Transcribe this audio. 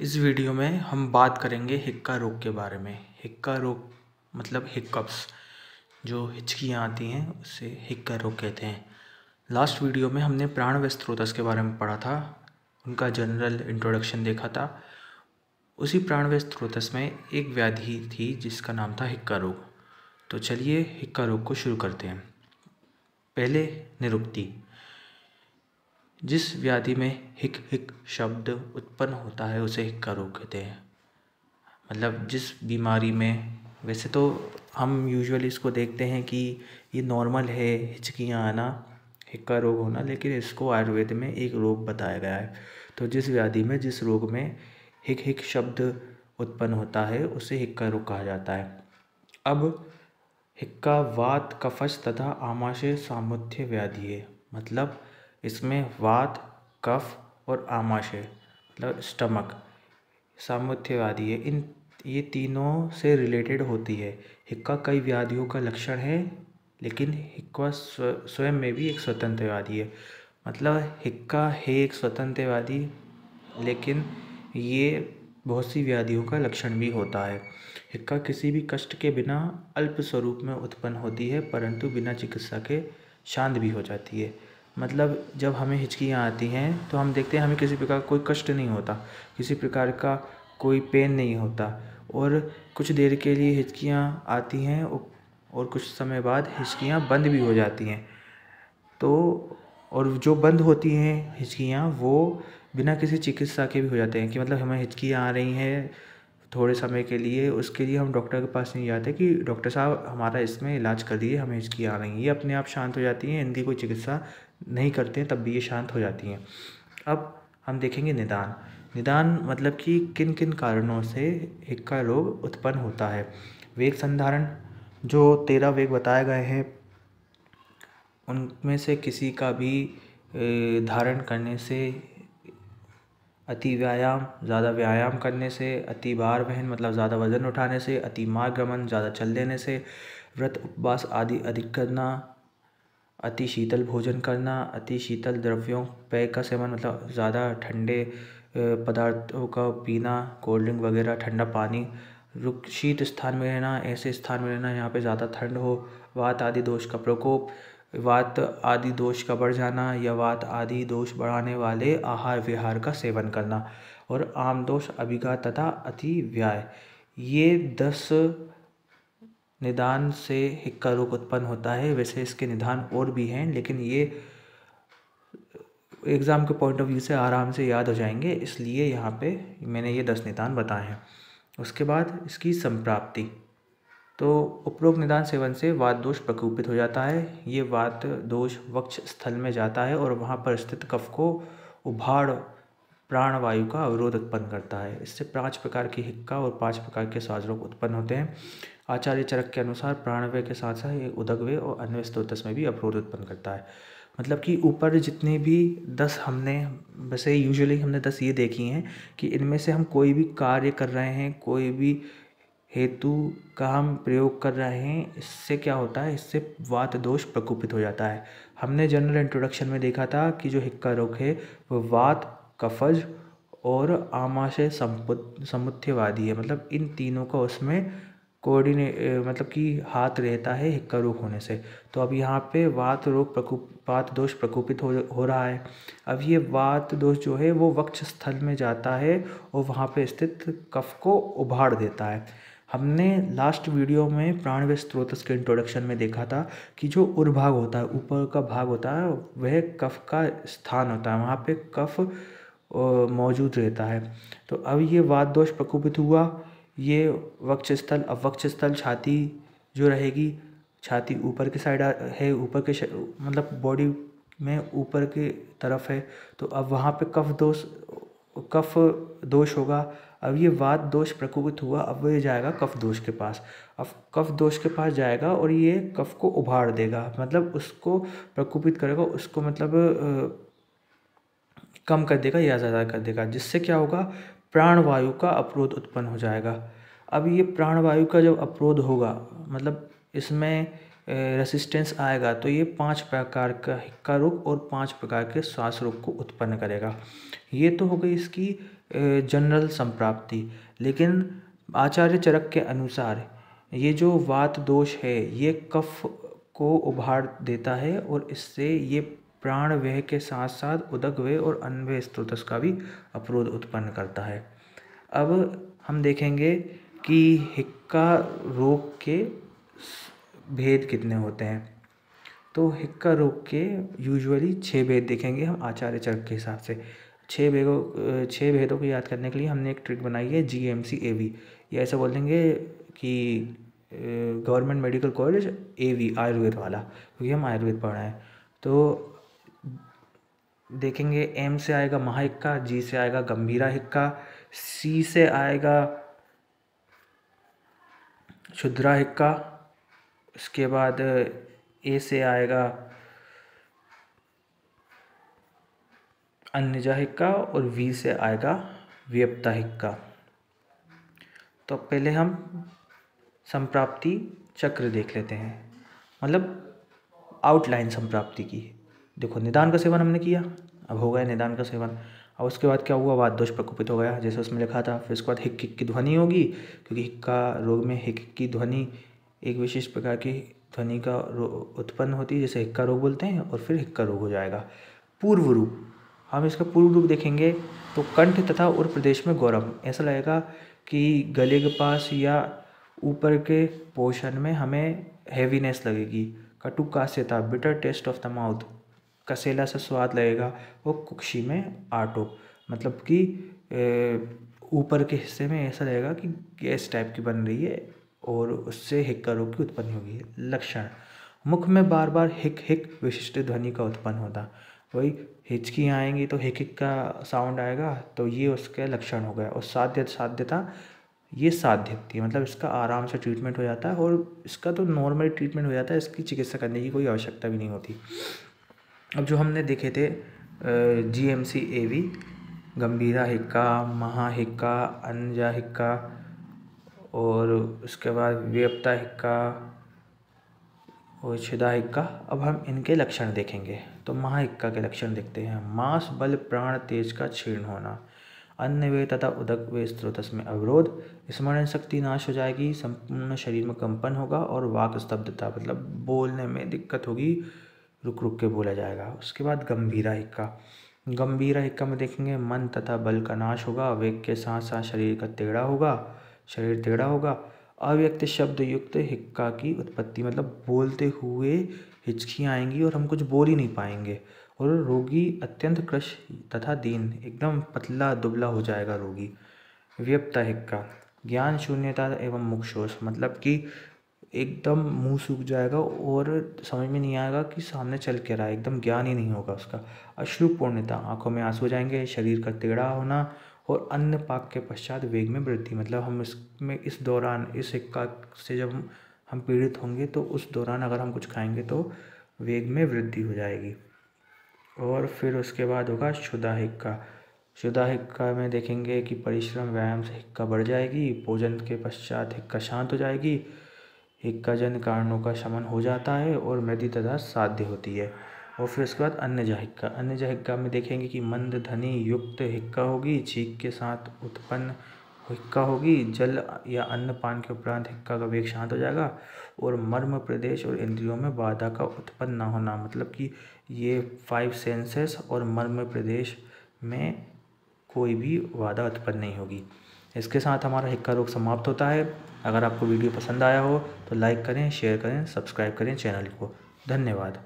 इस वीडियो में हम बात करेंगे हिक्का रोग के बारे में। हिक्का रोग मतलब हिक्कप्स, जो हिचकियाँ आती हैं उसे हिक्का रोग कहते हैं। लास्ट वीडियो में हमने प्राणवायु स्रोतस के बारे में पढ़ा था, उनका जनरल इंट्रोडक्शन देखा था। उसी प्राणवायु स्रोतस में एक व्याधि थी जिसका नाम था हिक्का रोग। तो चलिए हिक्का रोग को शुरू करते हैं। पहले निरुक्ति। जिस व्याधि में हिक हिक शब्द उत्पन्न होता है उसे हिक्का रोग कहते हैं। मतलब जिस बीमारी में, वैसे तो हम यूजुअली इसको देखते हैं कि ये नॉर्मल है हिचकियाँ आना, हिक्का रोग होना, लेकिन इसको आयुर्वेद में एक रोग बताया गया है। तो जिस व्याधि में, जिस रोग में हिक हिक शब्द उत्पन्न होता है उसे हिक्का रोग कहा जाता है। अब हिक्का वात, कफज तथा आमाशय सामुथ्य व्याधि है। मतलब इसमें वात, कफ और आमाशय मतलब स्टमक सामुथ्यवादी है, इन ये तीनों से रिलेटेड होती है। हिक्का कई व्याधियों का लक्षण है, लेकिन हिक्का स्वयं में भी एक स्वतंत्र व्याधि है। मतलब हिक्का है एक स्वतंत्र व्याधि, लेकिन ये बहुत सी व्याधियों का लक्षण भी होता है। हिक्का किसी भी कष्ट के बिना अल्प स्वरूप में उत्पन्न होती है, परंतु बिना चिकित्सा के शांत भी हो जाती है। मतलब जब हमें हिचकियाँ आती हैं तो हम देखते हैं हमें किसी प्रकार का कोई कष्ट नहीं होता, किसी प्रकार का कोई पेन नहीं होता, और कुछ देर के लिए हिचकियाँ आती हैं और कुछ समय बाद हिचकियाँ बंद भी हो जाती हैं। तो और जो बंद होती हैं हिचकियाँ वो बिना किसी चिकित्सा के भी हो जाते हैं, कि मतलब हमें हिचकियाँ आ रही हैं थोड़े समय के लिए, उसके लिए हम डॉक्टर के पास नहीं जाते कि डॉक्टर साहब हमारा इसमें इलाज कर दीजिए, हमें हिचकियाँ आ रही हैं। ये अपने आप शांत हो जाती हैं, इनकी कोई चिकित्सा नहीं करते हैं तब भी ये शांत हो जाती हैं। अब हम देखेंगे निदान। निदान मतलब कि किन किन कारणों से हिक्का रोग उत्पन्न होता है। वेग संधारण, जो 13 वेग बताए गए हैं उनमें से किसी का भी धारण करने से, अति व्यायाम, ज़्यादा व्यायाम करने से, अति भार वहन मतलब ज़्यादा वजन उठाने से, अति मार्ग गमन ज़्यादा चल देने से, व्रत उपवास आदि अधिक करना, अति शीतल भोजन करना, अति शीतल द्रव्यों पेय का सेवन मतलब ज़्यादा ठंडे पदार्थों का पीना, कोल्ड ड्रिंक वगैरह, ठंडा पानी, शीत स्थान में रहना, ऐसे स्थान में रहना यहाँ पे ज़्यादा ठंड हो, वात आदि दोष का प्रकोप, वात आदि दोष का बढ़ जाना या वात आदि दोष बढ़ाने वाले आहार विहार का सेवन करना, और आम दोष, अभिघात तथा अति व्याय। ये 10 निदान से हिक्का रोग उत्पन्न होता है। वैसे इसके निदान और भी हैं, लेकिन ये एग्ज़ाम के पॉइंट ऑफ व्यू से आराम से याद हो जाएंगे, इसलिए यहाँ पे मैंने ये 10 निदान बताए हैं। उसके बाद इसकी संप्राप्ति। तो उपरोक्त निदान सेवन से वात दोष प्रकोपित हो जाता है। ये वात दोष वक्ष स्थल में जाता है और वहाँ पर स्थित कफ को उभाड़ प्राणवायु का अवरोध उत्पन्न करता है। इससे 5 प्रकार की हिक्का और 5 प्रकार के श्वास रोग उत्पन्न होते हैं। आचार्य चरक के अनुसार प्राणव्यय के साथ साथ ये उदकव्यय और अन्वय स्रोतस में भी अवरोध उत्पन्न करता है। मतलब कि ऊपर जितने भी 10 हमने, वैसे यूजुअली हमने 10 ये देखी हैं कि इनमें से हम कोई भी कार्य कर रहे हैं, कोई भी हेतु का हम प्रयोग कर रहे हैं, इससे क्या होता है, इससे वात दोष प्रकोपित हो जाता है। हमने जनरल इंट्रोडक्शन में देखा था कि जो हिक्का रोग है वो वात, कफज और आमाशय समुथ्यवादी है। मतलब इन तीनों का उसमें मतलब कि हाथ रहता है हिक्का रोग होने से। तो अब यहाँ पे वात दोष प्रकोपित हो रहा है। अब ये वात दोष जो है वो वक्ष स्थल में जाता है और वहाँ पे स्थित कफ को उभाड़ देता है। हमने लास्ट वीडियो में प्राणवायु स्रोतस के इंट्रोडक्शन में देखा था कि जो उर्भाग होता है, ऊपर का भाग होता है, वह कफ का स्थान होता है, वहाँ पे कफ मौजूद रहता है। तो अब ये वात दोष प्रकोपित हुआ, ये वक्षस्थल, अब वक्षस्थल छाती जो रहेगी, छाती ऊपर की साइड है, ऊपर के मतलब बॉडी में ऊपर की तरफ है, तो अब वहाँ पे कफ दोष होगा। अब ये वात दोष प्रकोपित हुआ, अब ये जाएगा कफ दोष के पास। अब कफ दोष के पास जाएगा और ये कफ को उभाड़ देगा, मतलब उसको प्रकोपित करेगा, उसको मतलब कम कर देगा या ज़्यादा कर देगा, जिससे क्या होगा, प्राणवायु का अवरोध उत्पन्न हो जाएगा। अब ये प्राणवायु का जब अवरोध होगा, मतलब इसमें रेसिस्टेंस आएगा, तो ये 5 प्रकार का हिक्का रोग और 5 प्रकार के श्वास रोग को उत्पन्न करेगा। ये तो हो गई इसकी जनरल संप्राप्ति। लेकिन आचार्य चरक के अनुसार ये जो वात दोष है ये कफ को उभार देता है और इससे ये प्राण व्यय के साथ साथ उदक व्यय और अन्वय स्रोतस का भी अवरोध उत्पन्न करता है। अब हम देखेंगे कि हिक्का रोग के भेद कितने होते हैं। तो हिक्का रोग के यूजुअली 6 भेद देखेंगे हम आचार्य चरक के हिसाब से। 6 भेदों को याद करने के लिए हमने एक ट्रिक बनाई है GMC-AV। या ऐसा बोल देंगे कि government medical college AV Ayurveda वाला, क्योंकि हम आयुर्वेद पढ़ रहे हैं। तो देखेंगे M से आएगा महाहिक्का, G से आएगा गंभीरा हिक्का, C से आएगा क्षुद्रा हिक्का, इसके बाद A से आएगा अन्यजा हिक्का और V से आएगा व्यप्ता हिक्का। तो पहले हम संप्राप्ति चक्र देख लेते हैं, मतलब आउटलाइन संप्राप्ति की। देखो निदान का सेवन हमने किया, अब हो गया निदान का सेवन। अब उसके बाद क्या हुआ, वात दोष प्रकोपित हो गया जैसे उसमें लिखा था। फिर उसके बाद हिक हिक की ध्वनि होगी, क्योंकि हिक्का रोग में हिक हिक की ध्वनि एक विशेष प्रकार की ध्वनि का उत्पन्न होती है, जैसे हिक्का रोग बोलते हैं। और फिर हिक्का रोग हो जाएगा। पूर्व रूप, हम इसका पूर्व रूप देखेंगे तो कंठ तथा उर प्रदेश में गौरम, ऐसा लगेगा कि गले के पास या ऊपर के पोर्शन में हमें हैवीनेस लगेगी। कटु कास्यता, bitter taste of the mouth, कसेला सा स्वाद लगेगा। और कुक्षी में आटो, मतलब कि ऊपर के हिस्से में ऐसा लगेगा कि गैस टाइप की बन रही है और उससे हिक्का रोग की उत्पत्ति होगी। लक्षण, मुख में बार बार हिक हिक विशिष्ट ध्वनि का उत्पन्न होता। वही हिचकी आएंगी तो हिक हिक का साउंड आएगा, तो ये उसके लक्षण हो गया। और साध्यता, ये साध्य थी, मतलब इसका आराम से ट्रीटमेंट हो जाता है और इसका तो नॉर्मल ट्रीटमेंट हो जाता है, इसकी चिकित्सा करने की कोई आवश्यकता भी नहीं होती। अब जो हमने देखे थे GMC-AV, गंभीरा हिक्का, महाहिक्का, अन्यजा हिक्का और उसके बाद व्यप्ता हिक्का और क्षुधा हिक्का। अब हम इनके लक्षण देखेंगे। तो महाहिक्का के लक्षण देखते हैं। मांस बल प्राण तेज का क्षीण होना, अन्न वे तथा उदक वे स्रोतस में अवरोध, स्मरण शक्ति नाश हो जाएगी, संपूर्ण शरीर में कंपन होगा और वाक स्तब्धता, मतलब बोलने में दिक्कत होगी, रुक रुक के बोला जाएगा। उसके बाद गंभीरा हिक्का, गंभीरा हिक्का में देखेंगे मन तथा बल का नाश होगा, वेग के साथ साथ शरीर टेढ़ा होगा। अव्यक्त शब्द युक्त हिक्का की उत्पत्ति, मतलब बोलते हुए हिचकियाँ आएंगी और हम कुछ बोल ही नहीं पाएंगे। और रोगी अत्यंत कृश तथा दीन, एकदम पतला दुबला हो जाएगा रोगी। व्यप्ता हिक्का, ज्ञान शून्यता एवं मुक्षोष, मतलब कि एकदम मुंह सूख जाएगा और समझ में नहीं आएगा कि सामने चल क्या रहा है, एकदम ज्ञान ही नहीं होगा उसका। अश्रुपूर्णता, आंखों में आंसू हो जाएंगे, शरीर का टेढ़ा होना और अन्न पाक के पश्चात वेग में वृद्धि, मतलब हम इसमें इस दौरान इस हिक्का से जब हम पीड़ित होंगे तो उस दौरान अगर हम कुछ खाएंगे तो वेग में वृद्धि हो जाएगी। और फिर उसके बाद होगा क्षुधा हिक्का। क्षुधा हिक्का में देखेंगे कि परिश्रम व्यायाम से हिक्का बढ़ जाएगी, भोजन के पश्चात हिक्का शांत हो जाएगी, हिक्का जन कारणों का शमन हो जाता है और मृदि तथा साध्य होती है। और फिर उसके बाद अन्यजा हिक्का, अन्यजा हिक्का में देखेंगे कि मंद ध्वनि युक्त हिक्का होगी, छींक के साथ उत्पन्न हिक्का होगी, जल या अन्न पान के उपरांत हिक्का का वेग शांत हो जाएगा और मर्म प्रदेश और इंद्रियों में बाधा का उत्पन्न ना होना, मतलब कि ये 5 सेंसेस और मर्म प्रदेश में कोई भी बाधा उत्पन्न नहीं होगी। इसके साथ हमारा हिक्का रोग समाप्त होता है। अगर आपको वीडियो पसंद आया हो तो लाइक करें, शेयर करें, सब्सक्राइब करें चैनल को। धन्यवाद।